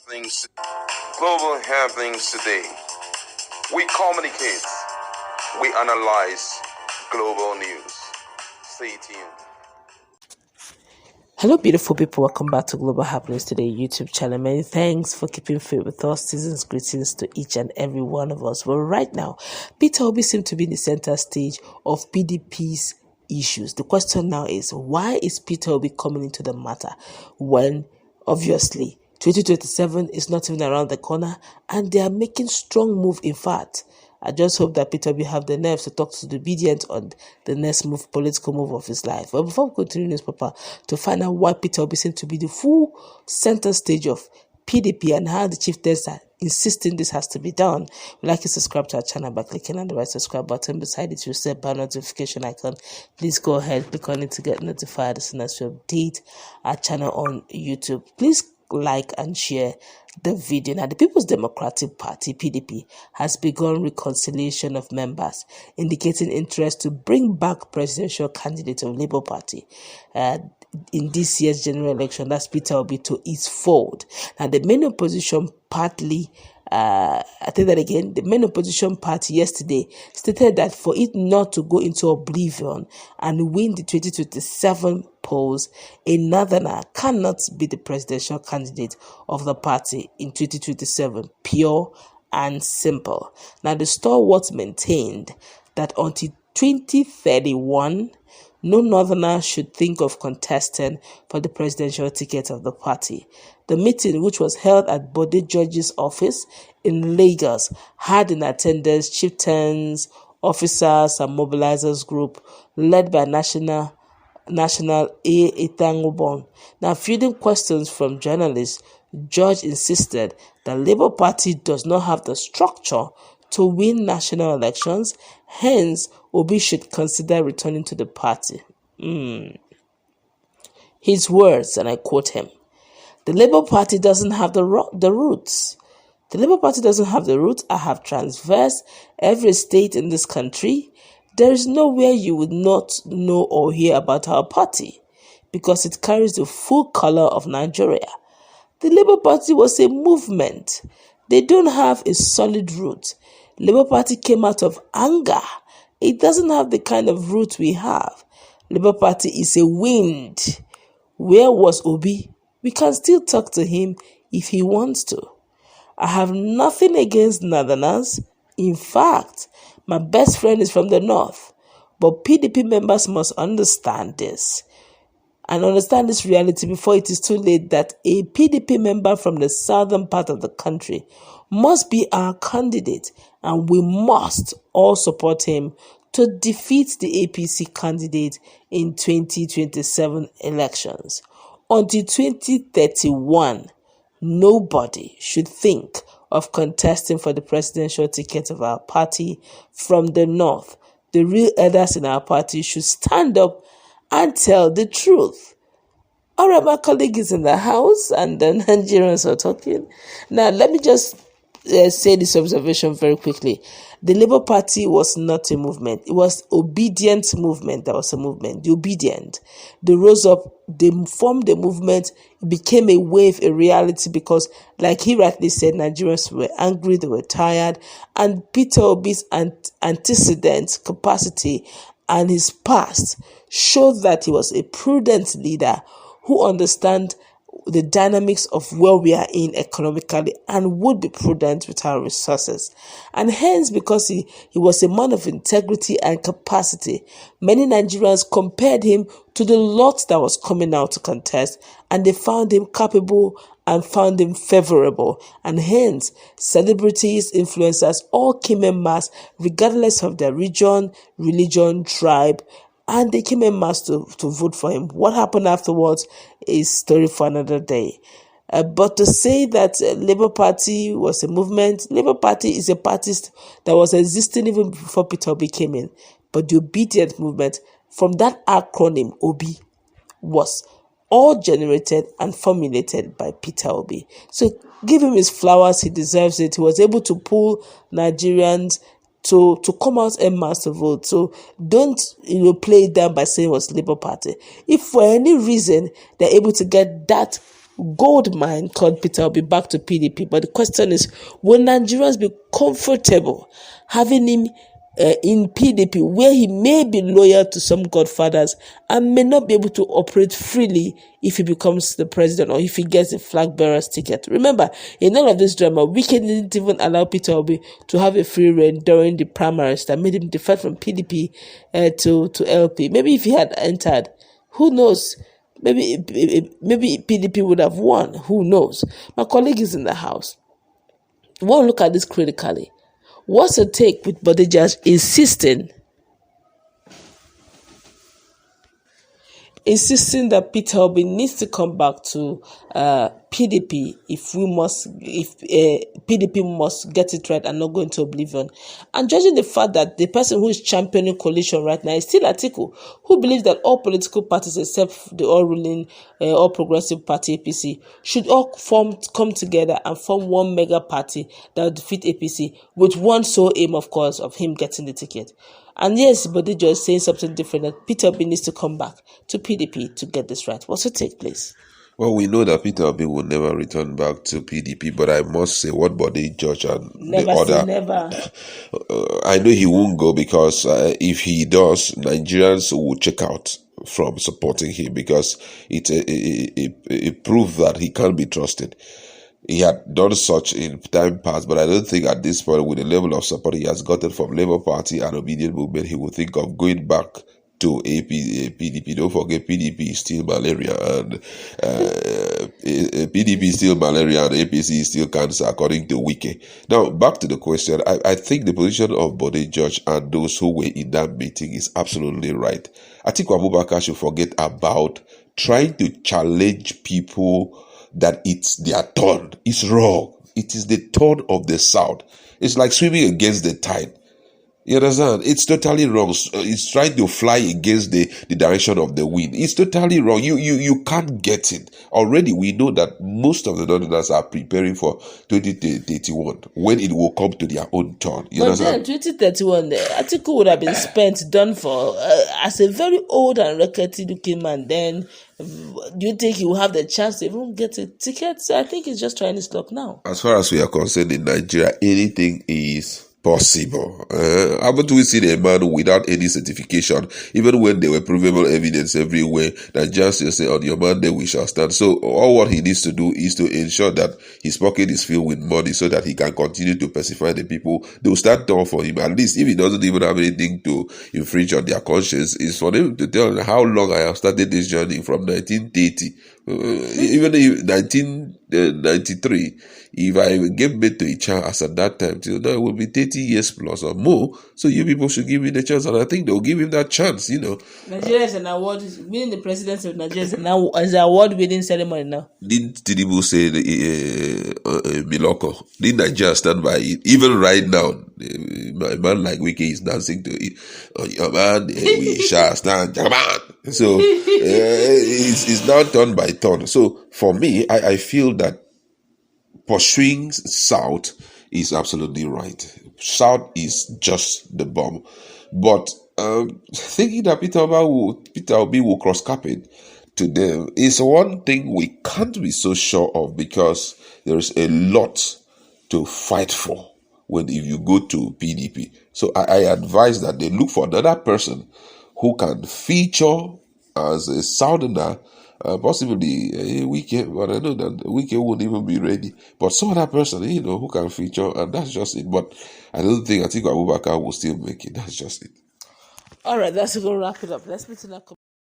Things, global happenings today. We communicate, we analyze global news. Stay tuned. Hello, beautiful people. Welcome back to Global Happenings Today YouTube channel. Many thanks for keeping faith with us. Season's greetings to each and every one of us. Well, right now, Peter Obi seems to be in the center stage of PDP's issues. The question now is, why is Peter Obi coming into the matter when, obviously, 2027 is not even around the corner and they are making strong move? In fact, I just hope that Peter will have the nerves to talk to the obedient on the next political move of his life. But before we continue newspaper, to find out why Peter Obi seems to be the full center stage of PDP and how the chieftains are insisting this has to be done, we'd like you to subscribe to our channel by clicking on the right subscribe button. Beside it, you'll see a bell notification icon. Please go ahead, click on it to get notified as soon as we update our channel on YouTube. Please like and share the video. Now, the People's Democratic Party, PDP, has begun reconciliation of members, indicating interest to bring back presidential candidate of Labour Party in this year's general election. That's Peter Obi to its fold. Now, the main opposition partly the main opposition party yesterday stated that for it not to go into oblivion and win the 2027 polls, a northerner cannot be the presidential candidate of the party in 2027. Pure and simple. Now, the stalwarts maintained that until 2031, no northerner should think of contesting for the presidential ticket of the party. The meeting, which was held at Bode George's office in Lagos, had in attendance chieftains, officers, and mobilizers group led by National A. Itangubon. Now, fielding questions from journalists, George insisted that Labour Party does not have the structure to win national elections, hence Obi should consider returning to the party. His words, and I quote him, "The Labour Party doesn't have the roots. The Labour Party doesn't have the roots. I have traversed every state in this country. There is nowhere you would not know or hear about our party because it carries the full color of Nigeria. The Labour Party was a movement. They don't have a solid root. Labour Party came out of anger. It doesn't have the kind of root we have. Labour Party is a wind. Where was Obi? We can still talk to him if he wants to. I have nothing against Northerners. In fact, my best friend is from the North. But PDP members must understand this. And understand this reality before it is too late, that a PDP member from the southern part of the country must be our candidate, and we must all support him to defeat the APC candidate in 2027 elections. Until 2031, nobody should think of contesting for the presidential ticket of our party from the North. The real elders in our party should stand up and tell the truth." All right, my colleague is in the house and the Nigerians are talking. Now, let me just say this observation very quickly. The Labour Party was not a movement. It was obedient movement that was a movement. The obedient. They rose up, they formed a movement, it became a wave, a reality, because like he rightly said, Nigerians were angry, they were tired, and Peter Obi's antecedent capacity and his past showed that he was a prudent leader who understands the dynamics of where we are in economically and would be prudent with our resources. And hence, because he was a man of integrity and capacity, many Nigerians compared him to the lot that was coming out to contest, and they found him capable and found him favorable. And hence, celebrities, influencers all came en masse, regardless of their region, religion, tribe, and they came en masse to vote for him. What happened afterwards is story for another day. But to say that Labour Party was a movement, Labour Party is a party that was existing even before Peter Obi came in. But the obedient movement, from that acronym Obi, was all generated and formulated by Peter Obi. So give him his flowers, he deserves it. He was able to pull Nigerians to come out en masse to vote. So don't play it down by saying it was Labour Party. If for any reason they're able to get that gold mine called Peter Obi back to PDP. But the question is, will Nigerians be comfortable having him in PDP, where he may be loyal to some godfathers and may not be able to operate freely if he becomes the president or if he gets a flag bearer's ticket? Remember, in all of this drama, Wike didn't even allow Peter Obi to have a free reign during the primaries that made him defer from PDP to LP. Maybe if he had entered, who knows? Maybe PDP would have won. Who knows? My colleague is in the house. We want to look at this critically. What's the take with Body Judge insisting that Peter Obi needs to come back to PDP if PDP must get it right and not go into oblivion? And judging the fact that the person who is championing coalition right now is still Atiku, who believes that all political parties except the all-ruling, all progressive party APC should all come together and form one mega party that will defeat APC with one sole aim, of course, of him getting the ticket. And yes, but they just saying something different, that Peter Obi needs to come back to PDP to get this right. What's your take, please? Well, we know that Peter Obi will never return back to PDP, but I must say, what Body Judge and never the other, never. I know he won't go, because if he does, Nigerians will check out from supporting him, because it proved that he can't be trusted. He had done such in time past, but I don't think at this point, with the level of support he has gotten from Labour Party and Obedient Movement, he will think of going back to PDP. Don't forget, PDP is still malaria, and PDP is still malaria, and APC is still cancer, according to Wike. Now, back to the question. I think the position of Body Judge and those who were in that meeting is absolutely right. Atiku Abubakar should forget about trying to challenge people that it's their turn. It's wrong. It is the turn of the South. It's like swimming against the tide. You understand? It's totally wrong. It's trying to fly against the direction of the wind. It's totally wrong. You can't get it. Already we know that most of the Northerners are preparing for 2031 when it will come to their own turn. You understand? Then 2031, the article would have been done for as a very old and rickety looking man. Then do you think he will have the chance to even get a ticket? So I think he's just trying his luck now. As far as we are concerned in Nigeria, anything is possible. Haven't we seen a man without any certification, even when there were provable evidence everywhere, that just say, on your mandate we shall stand? So all what he needs to do is to ensure that his pocket is filled with money so that he can continue to pacify the people. They'll stand tall for him. At least if he doesn't even have anything to infringe on their conscience, is for them to tell them how long I have started this journey from 1930. Even in 1993, if I gave birth to a child as at that time, till now it will be 30 years plus or more. So you people should give me the chance, and I think they'll give him that chance. Nigeria is an award. Winning the presidency of Nigeria is an award-winning ceremony now. Didn't Tinubu say Miloko? Didn't Nigeria stand by it? Even right now, a man like Wike is dancing to it. On your man, we shall stand. So it's now turn by turn. So for me, I feel that pursuing South is absolutely right. South is just the bomb. But thinking that Peter Obi will cross carpet to them is one thing we can't be so sure of, because there is a lot to fight for if you go to PDP. So I advise that they look for another person who can feature as a Southerner, possibly Wike, but I know that Wike won't even be ready. But some other person, who can feature, and that's just it. But I don't think Atiku Abubakar will still make it. That's just it. All right, that's going to wrap it up. Let's meet in a